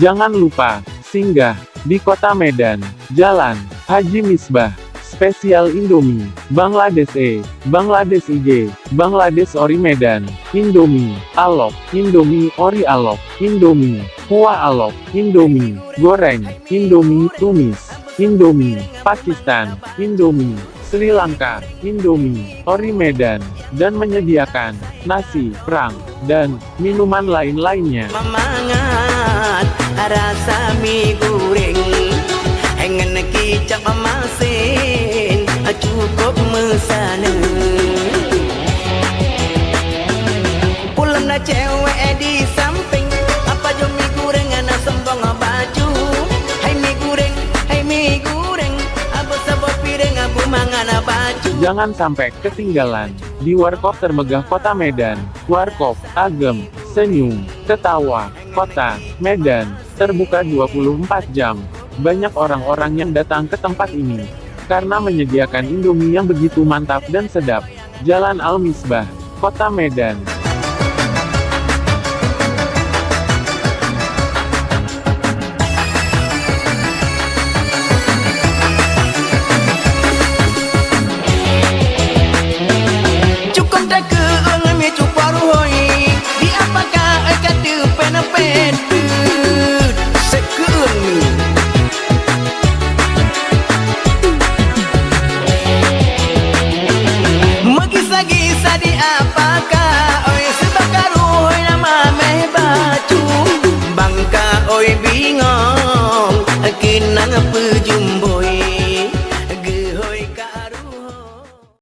Jangan lupa, singgah di Kota Medan, Jalan Haji Misbah, Spesial Indomie, Bangladesh Bangladesh IG, Bangladesh Ori Medan, Indomie, Alok, Indomie Ori Alok, Indomie, Kuah Alok, Indomie, Goreng, Indomie Tumis, Indomie, Pakistan, Indomie, Sri Lanka, Indomie, Ori Medan, dan menyediakan nasi, perang, dan minuman lain-lainnya. Memangat rasa mie goreng, hengen kicap masin, cukup mesana. Pulang dah cewek di samping, apa jo mie goreng anak sembang baju. Hai mie goreng, abu sabot piring abu mangan baju. Jangan sampai ketinggalan di Warkop termegah Kota Medan. Warkop Agem, Senyum, Ketawa, Kota Medan, terbuka 24 jam. Banyak orang-orang yang datang ke tempat ini karena menyediakan Indomie yang begitu mantap dan sedap. Jalan Al Misbah, Kota Medan.